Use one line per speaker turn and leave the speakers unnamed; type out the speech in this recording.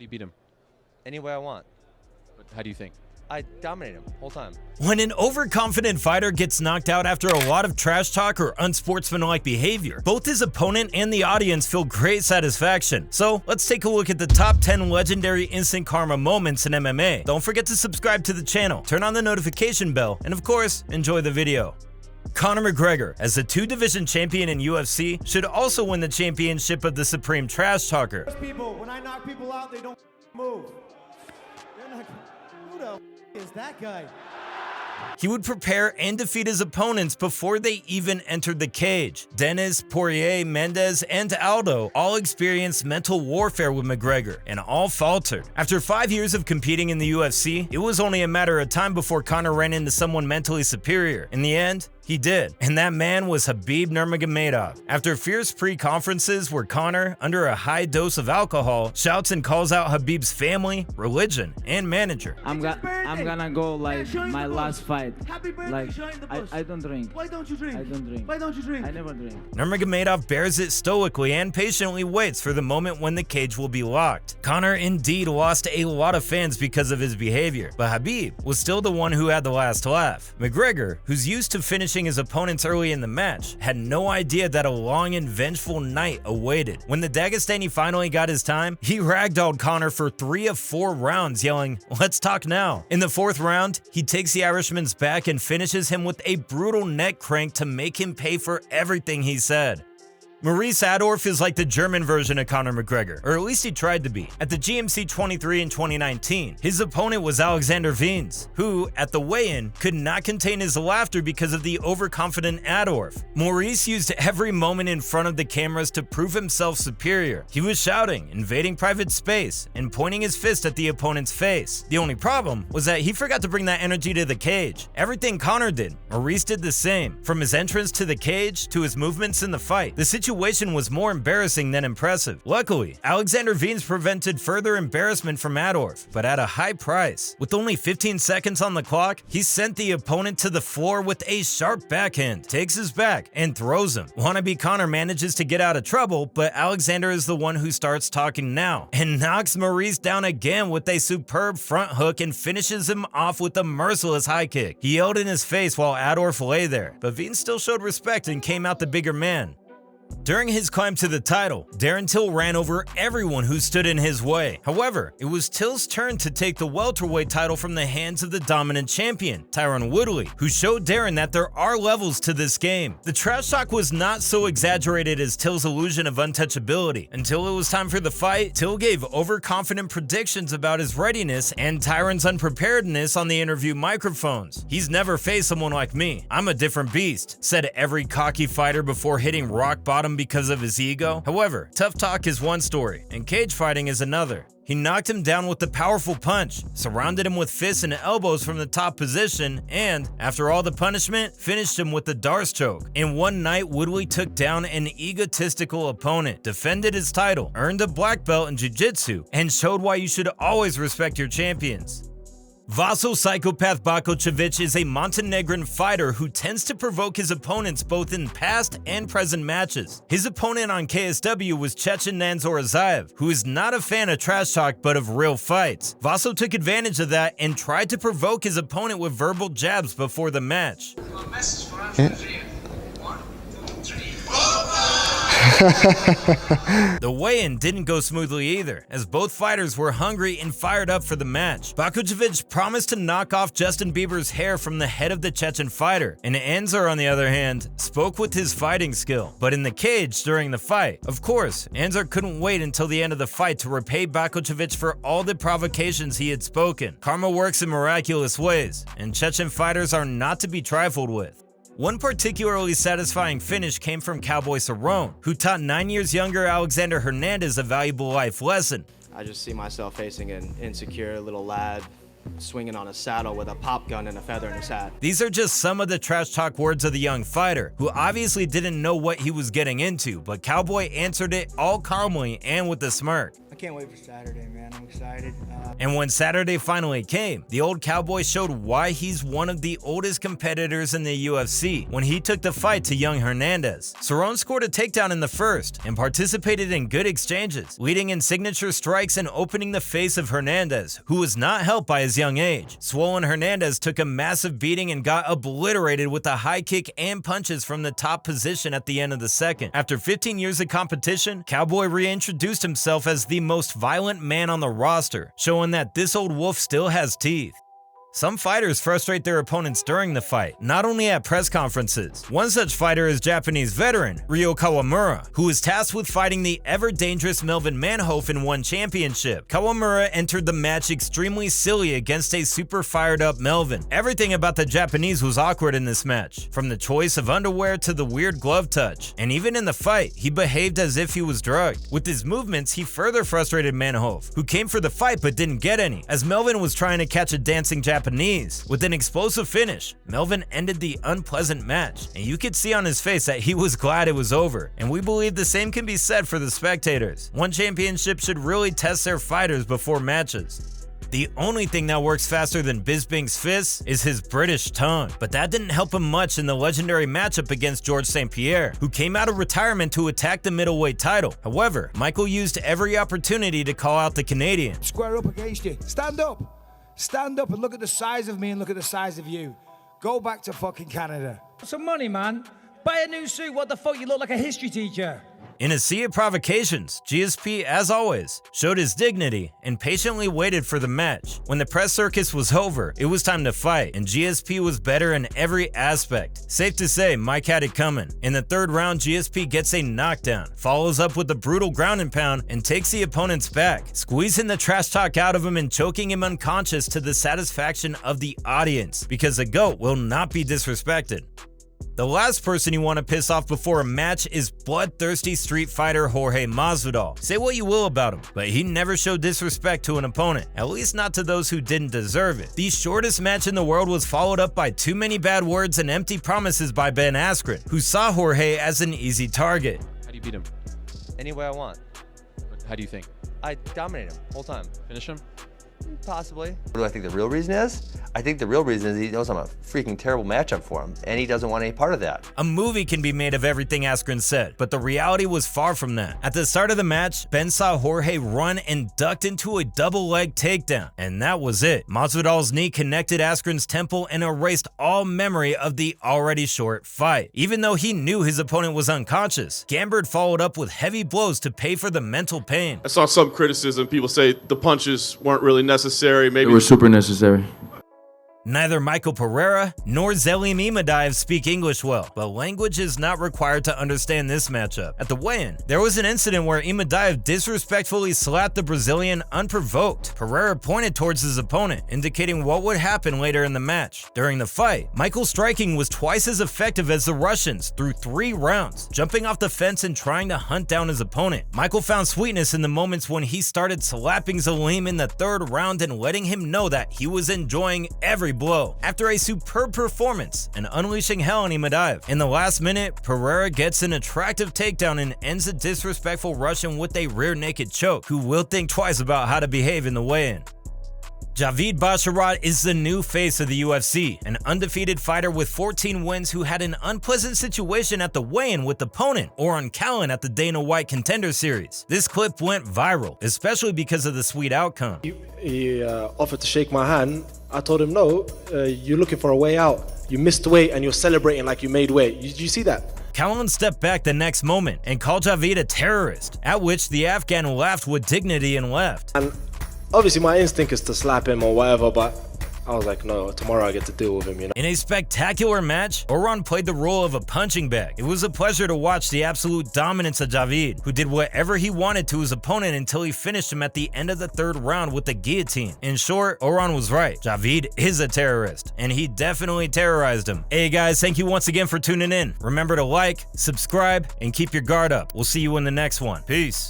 do you beat him?
Any way I want.
But how do you think?
I dominate him whole time.
When an overconfident fighter gets knocked out after a lot of trash talk or unsportsmanlike behavior, both his opponent and the audience feel great satisfaction. So let's take a look at the top 10 legendary instant karma moments in MMA. Don't forget to subscribe to the channel, turn on the notification bell, and of course, enjoy the video. Conor McGregor, as the 2-division champion in UFC, should also win the championship of the Supreme Trash Talker.
People, when I knock people out, they don't move. They're not, who the is that guy?
He would prepare and defeat his opponents before they even entered the cage. Dennis, Poirier, Mendes, and Aldo all experienced mental warfare with McGregor, and all faltered. After 5 years of competing in the UFC, it was only a matter of time before Conor ran into someone mentally superior. In the end, he did, and that man was Khabib Nurmagomedov. After fierce pre-conferences where Conor, under a high dose of alcohol, shouts and calls out Khabib's family, religion, and manager.
I'm gonna go like my last fight. Like I don't drink.
Why don't you drink?
I don't drink.
Why don't you drink?
I never drink.
Nurmagomedov bears it stoically and patiently waits for the moment when the cage will be locked. Conor indeed lost a lot of fans because of his behavior, but Khabib was still the one who had the last laugh. McGregor, who's used to finishing his opponents early in the match, had no idea that a long and vengeful night awaited. When the Dagestani finally got his time, he ragdolled Conor for 3 of 4 rounds, yelling, "Let's talk now." In the 4th round, he takes the Irishman's back and finishes him with a brutal neck crank to make him pay for everything he said. Maurice Adorf is like the German version of Conor McGregor, or at least he tried to be. At the GMC 23 in 2019, his opponent was Alexander Wiens, who, at the weigh-in, could not contain his laughter because of the overconfident Adorf. Maurice used every moment in front of the cameras to prove himself superior. He was shouting, invading private space, and pointing his fist at the opponent's face. The only problem was that he forgot to bring that energy to the cage. Everything Conor did, Maurice did the same. From his entrance to the cage to his movements in the fight, the situation was more embarrassing than impressive. Luckily, Alexander Wiens prevented further embarrassment from Adorf, but at a high price. With only 15 seconds on the clock, he sent the opponent to the floor with a sharp backhand, takes his back, and throws him. Wannabe Conor manages to get out of trouble, but Alexander is the one who starts talking now, and knocks Maurice down again with a superb front hook and finishes him off with a merciless high kick. He yelled in his face while Adorf lay there, but Wiens still showed respect and came out the bigger man. During his climb to the title, Darren Till ran over everyone who stood in his way. However, it was Till's turn to take the welterweight title from the hands of the dominant champion, Tyron Woodley, who showed Darren that there are levels to this game. The trash talk was not so exaggerated as Till's illusion of untouchability. Until it was time for the fight, Till gave overconfident predictions about his readiness and Tyron's unpreparedness on the interview microphones. "He's never faced someone like me. I'm a different beast," said every cocky fighter before hitting rock bottom because of his ego. However, tough talk is one story, and cage fighting is another. He knocked him down with a powerful punch, surrounded him with fists and elbows from the top position, and, after all the punishment, finished him with the Darce choke. In one night, Woodley took down an egotistical opponent, defended his title, earned a black belt in jiu-jitsu, and showed why you should always respect your champions. Vaso Psychopath Bakočević is a Montenegrin fighter who tends to provoke his opponents both in past and present matches. His opponent on KSW was Chechen Nanzorazaev, who is not a fan of trash talk but of real fights. Vaso took advantage of that and tried to provoke his opponent with verbal jabs before the match. The weigh-in didn't go smoothly either, as both fighters were hungry and fired up for the match. Bakočević promised to knock off Justin Bieber's hair from the head of the Chechen fighter, and Anzar, on the other hand, spoke with his fighting skill. But in the cage during the fight, of course, Anzar couldn't wait until the end of the fight to repay Bakočević for all the provocations he had spoken. Karma works in miraculous ways, and Chechen fighters are not to be trifled with. One particularly satisfying finish came from Cowboy Cerrone, who taught 9 years younger Alexander Hernandez a valuable life lesson.
I just see myself facing an insecure little lad swinging on a saddle with a pop gun and a feather in his hat.
These are just some of the trash talk words of the young fighter, who obviously didn't know what he was getting into, but Cowboy answered it all calmly and with a smirk.
I
can't wait for Saturday, man. I'm excited.
And when Saturday finally came, the old cowboy showed why he's one of the oldest competitors in the UFC when he took the fight to young Hernandez. Cerrone scored a takedown in the first and participated in good exchanges, leading in signature strikes and opening the face of Hernandez, who was not helped by his young age. Swollen Hernandez took a massive beating and got obliterated with a high kick and punches from the top position at the end of the second. After 15 years of competition, Cowboy reintroduced himself as the most violent man on the roster, showing that this old wolf still has teeth. Some fighters frustrate their opponents during the fight, not only at press conferences. One such fighter is Japanese veteran Ryo Kawamura, who was tasked with fighting the ever-dangerous Melvin Manhoef in one championship. Kawamura entered the match extremely silly against a super fired-up Melvin. Everything about the Japanese was awkward in this match, from the choice of underwear to the weird glove touch. And even in the fight, he behaved as if he was drugged. With his movements, he further frustrated Manhoef, who came for the fight but didn't get any, as Melvin was trying to catch a dancing Japanese. With an explosive finish, Melvin ended the unpleasant match, and you could see on his face that he was glad it was over, and we believe the same can be said for the spectators. One championship should really test their fighters before matches. The only thing that works faster than Bisping's fists is his British tongue, but that didn't help him much in the legendary matchup against Georges St-Pierre, who came out of retirement to attack the middleweight title. However, Michael used every opportunity to call out the Canadian.
Square up against you. Stand up. Stand up and look at the size of me and look at the size of you. Go back to fucking Canada.
Some money, man. Buy a new suit. What the fuck? You look like a history teacher.
In a sea of provocations, GSP, as always, showed his dignity and patiently waited for the match. When the press circus was over, it was time to fight, and GSP was better in every aspect. Safe to say, Mike had it coming. In the third round, GSP gets a knockdown, follows up with a brutal ground and pound, and takes the opponent's back, squeezing the trash talk out of him and choking him unconscious to the satisfaction of the audience, because a GOAT will not be disrespected. The last person you want to piss off before a match is bloodthirsty street fighter Jorge Masvidal. Say what you will about him, but he never showed disrespect to an opponent, at least not to those who didn't deserve it. The shortest match in the world was followed up by too many bad words and empty promises by Ben Askren, who saw Jorge as an easy target.
How do you beat him?
Any way I want.
How do you think?
I dominate him whole time.
Finish him?
Possibly.
What do I think the real reason is? I think the real reason is he knows I'm a freaking terrible matchup for him, and he doesn't want any part of that.
A movie can be made of everything Askren said, but the reality was far from that. At the start of the match, Ben saw Jorge run and ducked into a double leg takedown, and that was it. Masvidal's knee connected Askren's temple and erased all memory of the already short fight. Even though he knew his opponent was unconscious, Gambard followed up with heavy blows to pay for the mental pain.
I saw some criticism. People say the punches weren't really necessary. Maybe
they were super necessary.
Neither Michael Pereira nor Zelim Imadaev speak English well, but language is not required to understand this matchup. At the weigh-in, there was an incident where Imadaev disrespectfully slapped the Brazilian unprovoked. Pereira pointed towards his opponent, indicating what would happen later in the match. During the fight, Michael's striking was twice as effective as the Russians through 3 rounds, jumping off the fence and trying to hunt down his opponent. Michael found sweetness in the moments when he started slapping Zelim in the 3rd round and letting him know that he was enjoying every blow. After a superb performance and unleashing hell on Imadaev, in the last minute, Pereira gets an attractive takedown and ends a disrespectful Russian with a rear naked choke, who will think twice about how to behave in the weigh-in. Javid Basharat is the new face of the UFC, an undefeated fighter with 14 wins who had an unpleasant situation at the weigh-in with opponent Oran Callan at the Dana White Contender Series. This clip went viral, especially because of the sweet outcome.
He offered to shake my hand. I told him, no, you're looking for a way out. You missed weight and you're celebrating like you made weight. You see that?
Callan stepped back the next moment and called Javid a terrorist, at which the Afghan laughed with dignity and left.
And obviously my instinct is to slap him or whatever, but I was like, no, tomorrow I get to deal with him, you know.
In a spectacular match, Oran played the role of a punching bag. It was a pleasure to watch the absolute dominance of Javid, who did whatever he wanted to his opponent until he finished him at the end of the 3rd round with the guillotine. In short, Oran was right. Javid is a terrorist, and he definitely terrorized him. Hey guys, thank you once again for tuning in. Remember to like, subscribe, and keep your guard up. We'll see you in the next one. Peace.